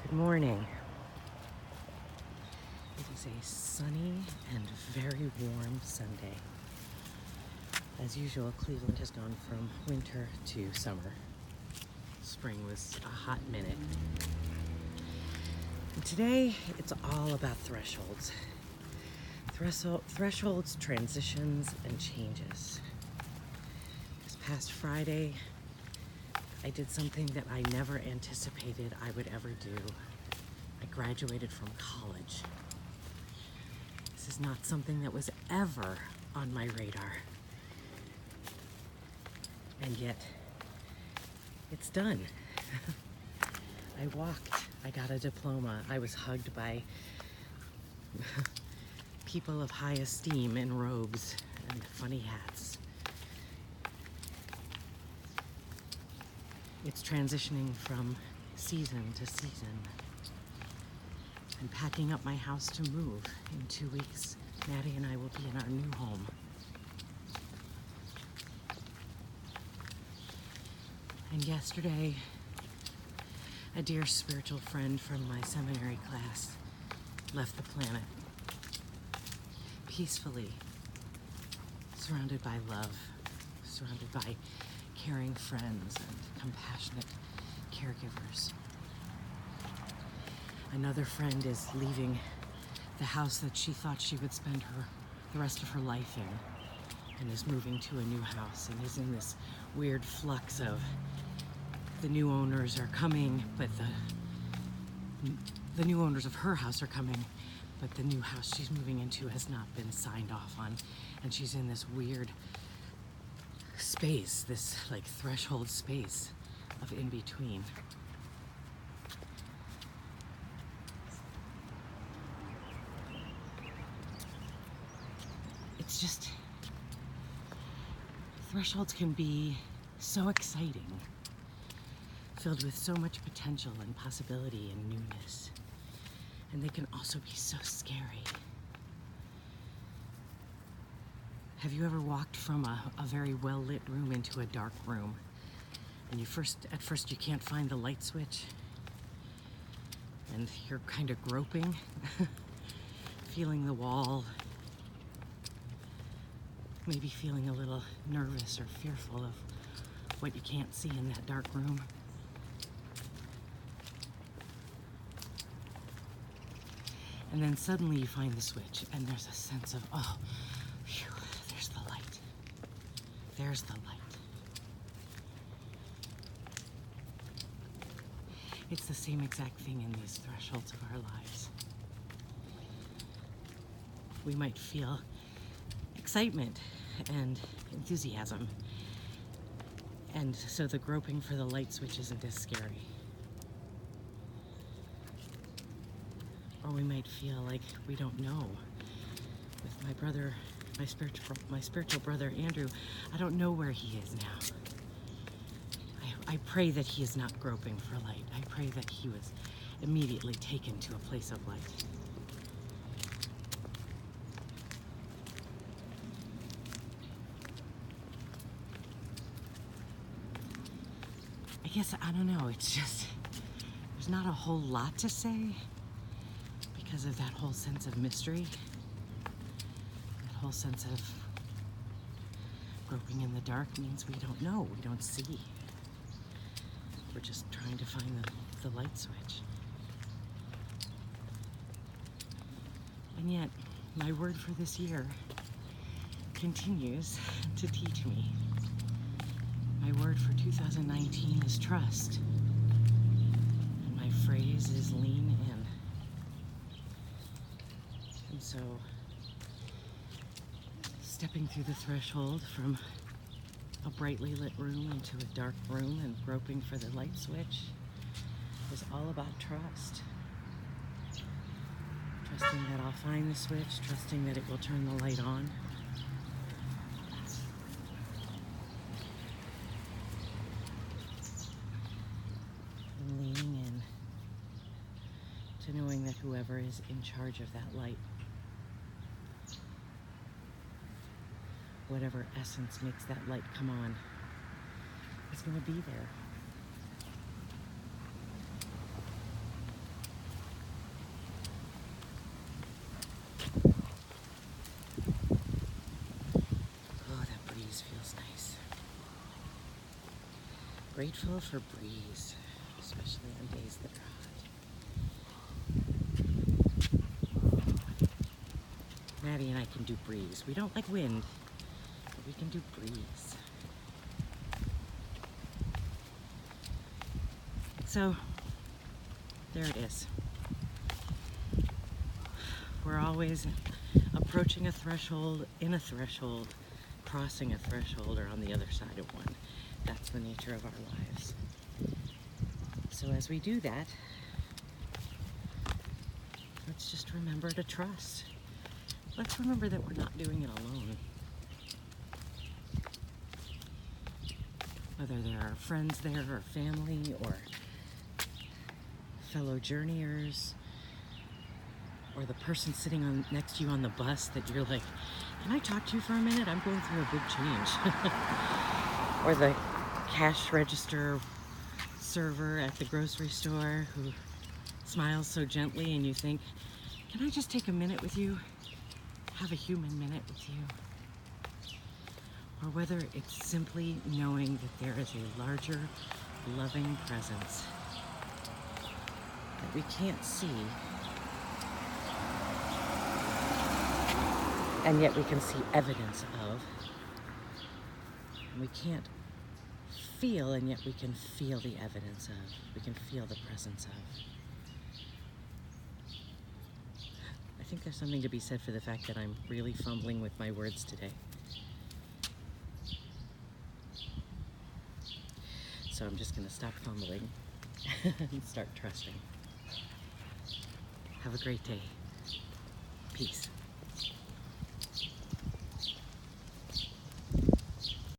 Good morning. It is a sunny and very warm Sunday. As usual, Cleveland has gone from winter to summer. Spring was a hot minute. And today, it's all about thresholds. Thresholds, transitions, and changes. This past Friday, I did something that I never anticipated I would ever do. I graduated from college. This is not something that was ever on my radar. And yet, it's done. I walked, I got a diploma, I was hugged by people of high esteem in robes and funny hats. It's transitioning from season to season. I'm packing up my house to move. In 2 weeks, Maddie and I will be in our new home. And yesterday, a dear spiritual friend from my seminary class left the planet peacefully, surrounded by love, surrounded by caring friends and compassionate caregivers. Another friend is leaving the house that she thought she would spend the rest of her life in, and is moving to a new house, and is in this weird flux of the new owners are coming, but the new owners of her house are coming, but the new house she's moving into has not been signed off on, and she's in this weird space, this like threshold space of in between. It's just, thresholds can be so exciting, filled with so much potential and possibility and newness. And they can also be so scary. Have you ever walked from a very well-lit room into a dark room, and at first you can't find the light switch, and you're kind of groping, feeling the wall, maybe feeling a little nervous or fearful of what you can't see in that dark room? And then suddenly you find the switch, and there's a sense of, oh, phew, there's the light. There's the light. It's the same exact thing in these thresholds of our lives. We might feel excitement and enthusiasm, and so the groping for the light switch isn't as scary. Or we might feel like we don't know. With my brother, my spiritual brother Andrew, I don't know where he is now. I pray that he is not groping for light. I pray that he was immediately taken to a place of light. I guess, I don't know, it's just, there's not a whole lot to say because of that whole sense of mystery, that whole sense of groping in the dark means we don't know, we don't see. We're just trying to find the light switch. And yet, my word for this year continues to teach me. My word for 2019 is trust. And my phrase is lean in. And so, stepping through the threshold from a brightly lit room into a dark room and groping for the light switch is all about trust. Trusting that I'll find the switch, trusting that it will turn the light on. And leaning in to knowing that whoever is in charge of that light, whatever essence makes that light come on, is going to be there. Grateful for breeze, especially on days that are hot. Maddie and I can do breeze. We don't like wind, but we can do breeze. So, there it is. We're always approaching a threshold, in a threshold, crossing a threshold, or on the other side of one. That's the nature of our lives. So as we do that, let's just remember to trust. Let's remember that we're not doing it alone. Whether there are friends there, or family, or fellow journeyers, or the person sitting next to you on the bus that you're like, can I talk to you for a minute? I'm going through a big change. Or the cash register server at the grocery store who smiles so gently and you think, can I just take a minute with you? Have a human minute with you? Or whether it's simply knowing that there is a larger, loving presence that we can't see, and yet we can see evidence of, and we can't feel, and yet we can feel the evidence of, we can feel the presence of. I think there's something to be said for the fact that I'm really fumbling with my words today. So I'm just gonna stop fumbling and start trusting. Have a great day. Peace.